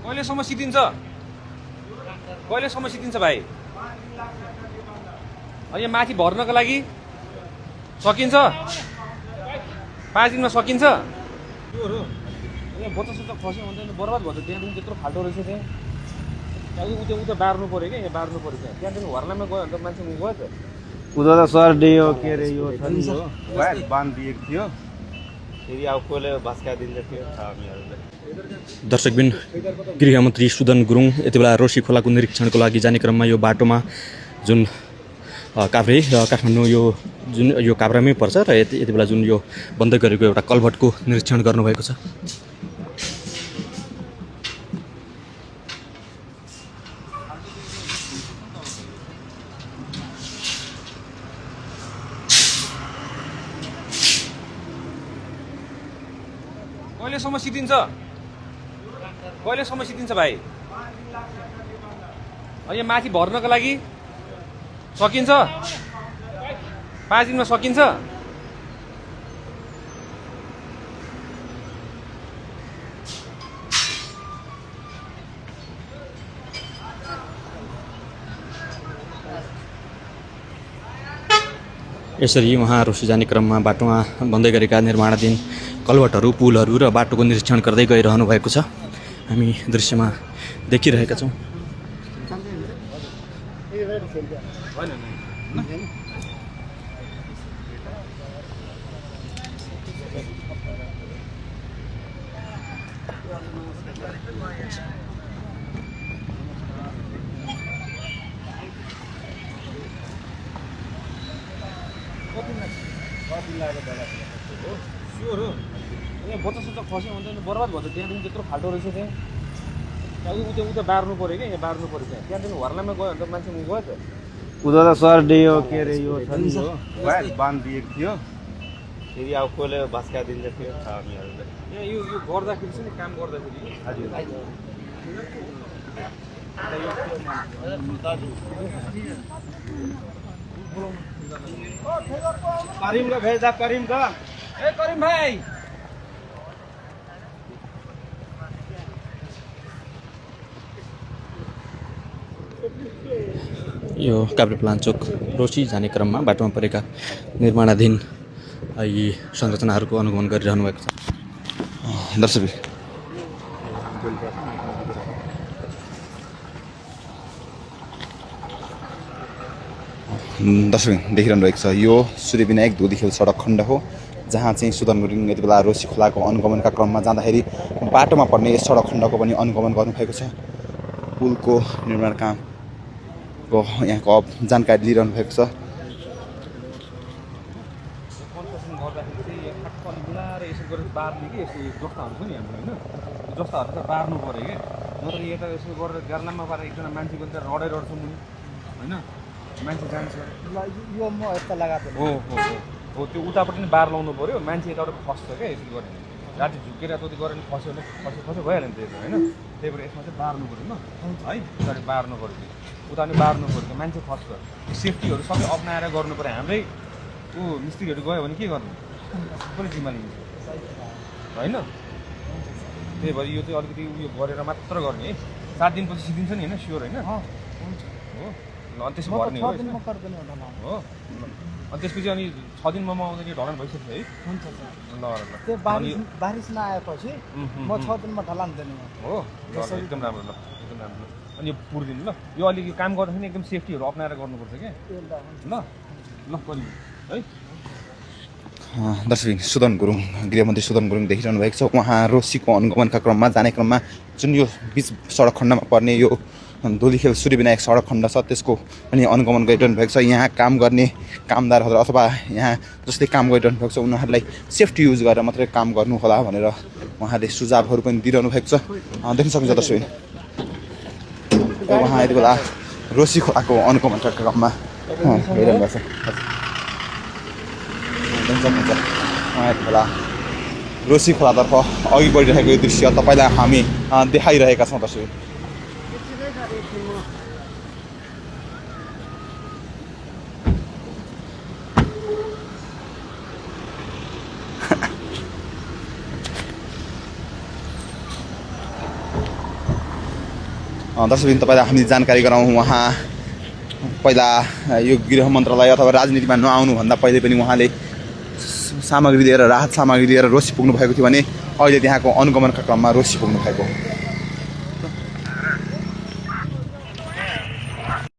कहिलेसम्म सिद्धिन्छ भाइ? यहाँ माथि भर्नको लागि सकिन्छ? 5 दिनमा सकिन्छ? यहाँ बच्चा सच्चा खस्यो भने त बर्बाद भयो त। त्यहाँदेखि त्यत्रो फाल्टो रहेछ त्यहाँ उता बार्नु पऱ्यो क्या, यहाँ बार्नु पऱ्यो त्यहाँदेखि हर्लामा गयो भने त मान्छे गयो त। उता त सर यो के अरे यो छ नि यो बाँधिएको थियो, फेरि अब कसले भस्काइदिन्छ थियो। दर्शकबिन, गृहमन्त्री सुदन गुरुङ यति बेला रोशी खोलाको निरीक्षणको लागि जाने क्रममा यो बाटोमा जुन काभ्रे काठमाडौँ यो जुन यो काभ्रामै पर्छ र यति बेला जुन यो बन्द गरेको एउटा कल्भर्टको निरीक्षण गर्नुभएको छ। कहिलेसम्म सिद्धिन्छ भाइ? यहाँ माथि भर्नको लागि सकिन्छ? 5 दिनमा सकिन्छ? यसरी उहाँ रोशी जाने क्रममा बाटोमा बन्दै गरेका निर्माणाधीन कलवटहरू, पुलहरू र बाटोको निरीक्षण गर्दै गइरहनु भएको छ। हामी दृश्यमा देखिरहेका छौँ। यहाँ बच्चा सच्चा खस्यो भने त बर्बाद भयो त। त्यहाँदेखि त्यत्रो फाल्टो रहेछ त्यहाँ उता बार्नु पऱ्यो क्या, यहाँ बार्नु पऱ्यो त्यहाँदेखि हर्लामा गयो भने त मान्छे गयो त। उता त सर यो के अरे यो छ नि यो बाँधिएको थियो, फेरि अब कसले भस्काइदिन्छ थियो। यहाँ यो गर्दाखेरि चाहिँ काम गर्दाखेरि हजुर करिम का भेज आप, करिम का। ए करिम भाइ, यो काभ्रेपलाञ्चोक रोशी जाने क्रममा बाटोमा परेका निर्माणाधीन यी संरचनाहरूको अनुगमन गरिरहनु भएको छ। दर्शक देखिरहनु भएको छ, यो सूर्यविनायक धोदीखेल सडक खण्ड हो, जहाँ चाहिँ सुदन गुरुङ यति बेला रोशी खोलाको अनुगमनका क्रममा जाँदाखेरि बाटोमा पर्ने यस सडक खण्डको पनि अनुगमन गर्नुभएको छ। पुलको निर्माण कामको यहाँको जानकारी लिइरहनु भएको छ। बार्ने कि यसो जस्ताहरू छ नि हाम्रो होइन, जस्ताहरू त बार्नु पऱ्यो कि, नत्र यता यसो गरेर गार्लामा पारेर एकजना मान्छेको त रडै रड्छ मुनि होइन, मान्छे जान्छ यो म यता लगाएको हो त्यो उतापट्टि नि बार लाउनु पऱ्यो, मान्छे यताबाट फस्छ क्या। यसरी गऱ्यो भने राति झुकेर यताउति गऱ्यो भने खस्यो भने भइहाल्यो नि त्यो होइन। त्यही भएर यसमा चाहिँ बार्नु पऱ्यो ल है, उता बार्नु पऱ्यो त्यो उता पनि बार्नु पऱ्यो, त्यो मान्छे फस्छ। सेफ्टीहरू सबै अप्नाएर गर्नु पऱ्यो। हाम्रै मिस्त्रीहरू गयो भने के गर्नु, पनि जिम्मा लिन्छ होइन। त्यही भएर यो चाहिँ अलिकति उयो गरेर मात्र गर्ने है। 7 दिनपछि सिद्धिन्छ नि होइन, स्योर होइन हो। ल अनि त्यसो गर्ने हो। अनि त्यसपछि अनि 6 दिनमा म आउँदाखेरि ढलान भइसक्छ है। हुन्छ ल ल त्यो बारिस नआएपछि म 6 दिनमा ढलान दिने हो। ल एकदम राम्रो, ल एकदम राम्रो। अनि यो पुर्दिनु ल, यो अलिक काम गर्दाखेरि एकदम सेफ्टीहरू अप्नाएर गर्नुपर्छ क्या। ल ल गरिदिनु है। दर्शक सुदन गुरुङ, गृहमन्त्री सुदन गुरुङ देखिरहनु भएको छ। उहाँ रोशीको अनुगमनका क्रममा जाने क्रममा जुन यो बिच सडक खण्डमा पर्ने यो धोलीखेल सूर्यविनायक सडक खण्ड छ त्यसको पनि अनुगमन गरिरहनु भएको छ। यहाँ काम गर्ने कामदारहरू अथवा यहाँ जसले काम गरिरहनु भएको छ उनीहरूलाई सेफ्टी युज गरेर मात्रै काम गर्नु होला भनेर उहाँले सुझावहरू पनि दिइरहनु भएको छ। देख्न सकिन्छ दर्शक, उहाँ यति बेला रोशी खोलाको अनुगमनका क्रममा गइरहनु भएको छ। यति बेला रोशी खोलातर्फ अघि बढिरहेको यो दृश्य तपाईँलाई हामी देखाइरहेका छौँ दर्शक। दर्शकबिन तपाईँलाई हामी जानकारी गराउँ उहाँ पहिला यो गृह मन्त्रालय अथवा राजनीतिमा नआउनुभन्दा पहिले पनि उहाँले सामग्री लिएर राहत सामग्री लिएर रोसी पुग्नु भएको थियो भने अहिले त्यहाँको अनुगमनका क्रममा रोसी पुग्नु भएको